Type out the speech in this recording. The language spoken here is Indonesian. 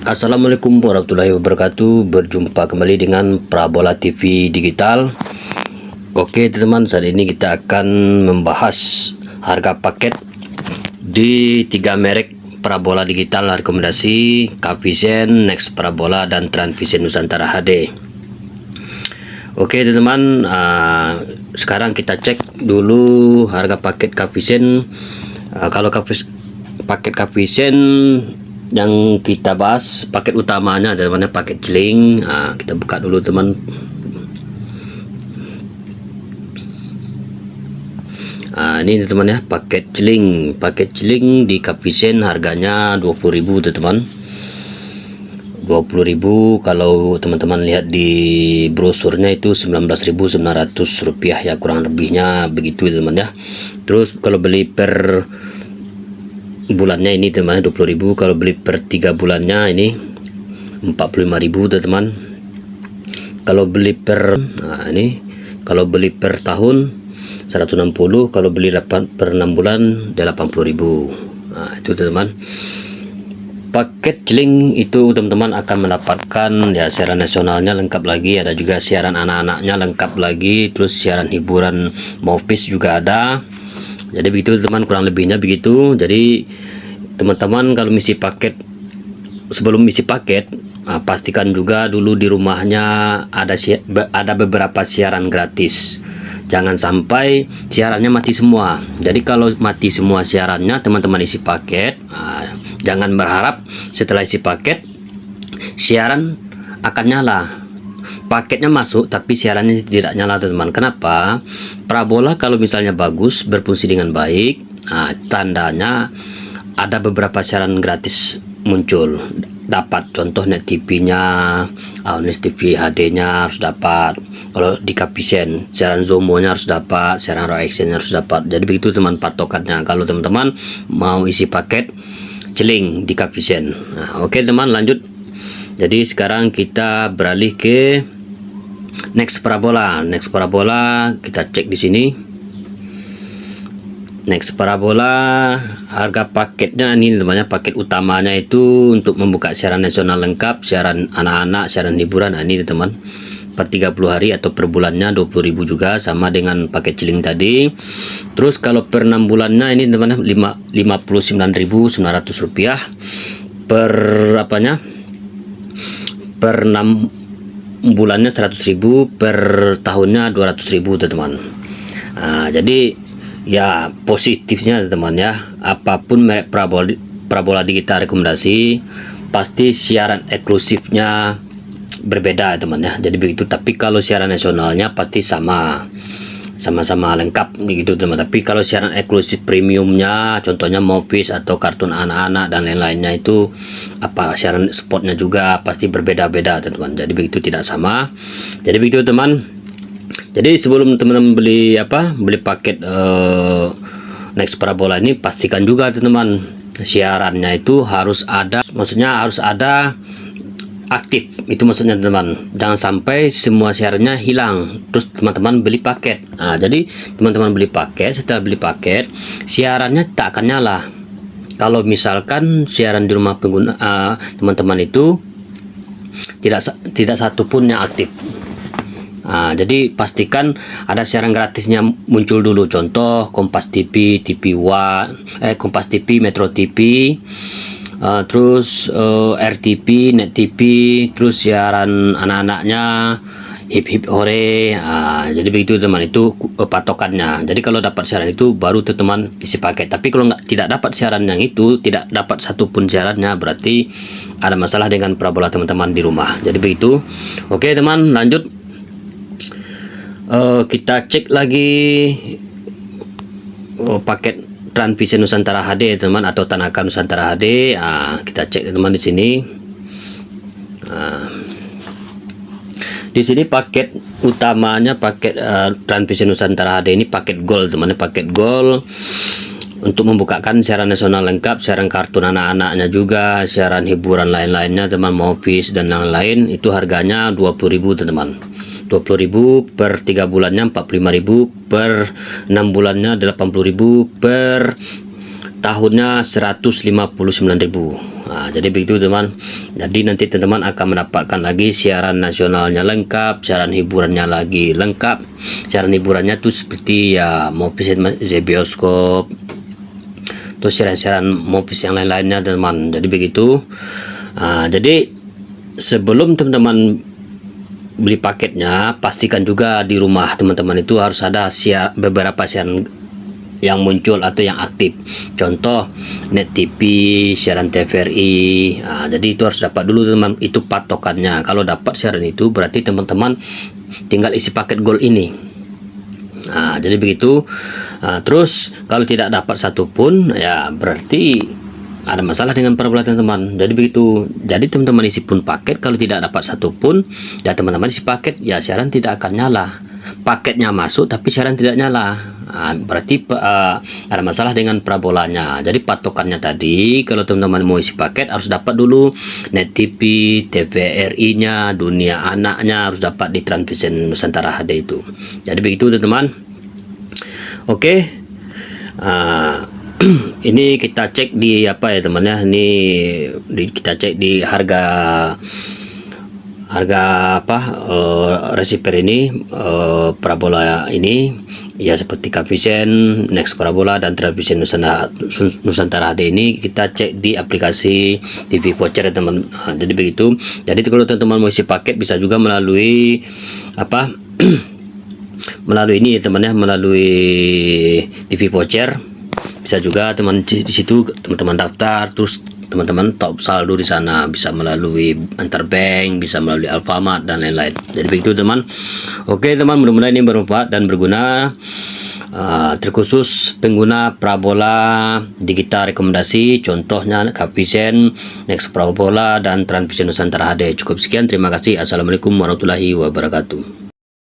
Assalamualaikum warahmatullahi wabarakatuh. Berjumpa kembali dengan Parabola TV Digital. Oke teman-teman, saat ini kita akan membahas harga paket di 3 merek Parabola Digital rekomendasi: Cavision, Next Parabola, dan Transvision Nusantara HD. Oke teman-teman, sekarang kita cek dulu harga paket Cavision. Kalau paket Cavision yang kita bahas, paket utamanya adalah paket celing. Kita buka dulu teman. Ini teman ya, paket celing di Cavision harganya 20.000 teman. 20.000. Kalau teman-teman lihat di brosurnya itu 19.900 rupiah ya, kurang lebihnya begitu teman ya. Terus kalau beli per bulannya ini teman 20.000, kalau beli per 3 bulannya ini 45.000 teman. Kalau beli per kalau beli per tahun 160, kalau beli per 6 bulan 80.000. Itu teman. Paket celing itu teman-teman akan mendapatkan ya siaran nasionalnya lengkap lagi, ada juga siaran anak-anaknya lengkap lagi, terus siaran hiburan Movies juga ada. Jadi begitu teman, kurang lebihnya begitu. Jadi teman-teman kalau sebelum misi paket, pastikan juga dulu di rumahnya ada beberapa siaran gratis. Jangan sampai siarannya mati semua. Jadi kalau mati semua siarannya, teman-teman isi paket, jangan berharap setelah isi paket siaran akan nyala. Paketnya masuk tapi siarannya tidak nyala teman. Kenapa? Parabola kalau misalnya bagus, berfungsi dengan baik, tandanya ada beberapa siaran gratis muncul. Dapat contoh net TV-nya, Aunis TV HD-nya harus dapat. Kalau di Cavision siaran Zomo-nya harus dapat, siaran Raw Action harus dapat. Jadi begitu teman patokannya kalau teman-teman mau isi paket celing di Cavision. Oke teman, lanjut. Jadi sekarang kita beralih ke Next Parabola. Next Parabola kita cek di sini. Next Parabola harga paketnya ini namanya paket utamanya itu untuk membuka siaran nasional lengkap, siaran anak-anak, siaran hiburan. Ini teman, per 30 hari atau per bulannya 20.000 juga, sama dengan paket celing tadi. Terus kalau per 6 bulannya ini teman 59.900 rupiah per per 6 bulannya 100.000, per tahunnya 200.000 teman. Jadi ya positifnya teman ya, apapun merek parabola digital rekomendasi pasti siaran eksklusifnya berbeda teman ya. Jadi begitu. Tapi kalau siaran nasionalnya pasti sama-sama lengkap begitu teman. Tapi kalau siaran eksklusif premiumnya, contohnya Movies atau kartun anak-anak dan lain-lainnya, itu siaran spotnya juga pasti berbeda-beda teman. Jadi begitu, tidak sama. Jadi begitu teman. Jadi sebelum teman-teman beli paket Next Parabola ini, pastikan juga teman siarannya itu harus ada, maksudnya harus ada aktif. Itu maksudnya teman. Jangan sampai semua siarannya hilang terus teman-teman beli paket. Jadi teman-teman beli paket, setelah beli paket siarannya tak akan nyala kalau misalkan siaran di rumah pengguna teman-teman itu tidak satu pun yang aktif. Jadi pastikan ada siaran gratisnya muncul dulu. Contoh Kompas TV, Kompas TV, Metro TV, terus RTV, Net TV, terus siaran anak-anaknya Hip Hip Hore. Jadi begitu teman, itu patokannya. Jadi kalau dapat siaran itu baru tuh teman isi paket. Tapi kalau tidak dapat siaran yang itu, tidak dapat satupun siarannya, berarti ada masalah dengan parabola teman-teman di rumah. Jadi begitu. Oke teman, lanjut. Kita cek lagi paket Transvision Nusantara HD teman, atau Tanaka Nusantara HD. Kita cek teman di sini. Di sini paket utamanya paket Transvision Nusantara HD ini paket Gold teman, paket Gold untuk membukakan siaran nasional lengkap, siaran kartun anak-anaknya juga, siaran hiburan lain-lainnya teman, Movies dan lain-lain. Itu harganya 20.000 teman. 20.000 per 3 bulannya 45.000, per 6 bulannya 80.000, per tahunnya 159.000. Jadi begitu teman. Jadi nanti teman-teman akan mendapatkan lagi siaran nasionalnya lengkap, siaran hiburannya lagi lengkap. Siaran hiburannya tuh seperti ya Movies bioskop, terus siaran-siaran Movies yang lain-lainnya teman. Jadi begitu. Jadi sebelum teman-teman beli paketnya, pastikan juga di rumah teman-teman itu harus ada beberapa siaran yang muncul atau yang aktif. Contoh Net TV, siaran TVRI. Jadi itu harus dapat dulu teman, itu patokannya. Kalau dapat siaran itu berarti teman-teman tinggal isi paket gold ini. Jadi begitu. Terus kalau tidak dapat satupun, ya berarti ada masalah dengan parabola teman-teman. Jadi begitu. Jadi teman-teman isi pun paket, kalau tidak dapat satupun, ya teman-teman isi paket, ya siaran tidak akan nyala. Paketnya masuk tapi siaran tidak nyala. Berarti ada masalah dengan parabolanya. Jadi patokannya tadi, kalau teman-teman mau isi paket harus dapat dulu Net TV, TVRI-nya, Dunia Anaknya harus dapat di Transvision Nusantara HD itu. Jadi begitu teman-teman. Oke. Ini kita cek di apa ya teman ya. Ini kita cek di harga receiver ini, parabola ini ya seperti Capvision, Next Parabola dan Transvision Nusantara HD ini kita cek di aplikasi TV Voucher ya teman. Jadi begitu. Jadi kalau teman-teman mau isi paket bisa juga melalui melalui ini ya teman ya, melalui TV Voucher. Bisa juga teman di situ teman-teman daftar, terus teman-teman top saldo di sana, bisa melalui antar bank, bisa melalui Alfamart dan lain-lain. Jadi begitu teman. Oke teman, mudah-mudahan ini bermanfaat dan berguna. Terkhusus pengguna parabola digital rekomendasi, contohnya Capvision, Next Parabola dan Transvision Nusantara HD. Cukup sekian, terima kasih. Assalamualaikum warahmatullahi wabarakatuh.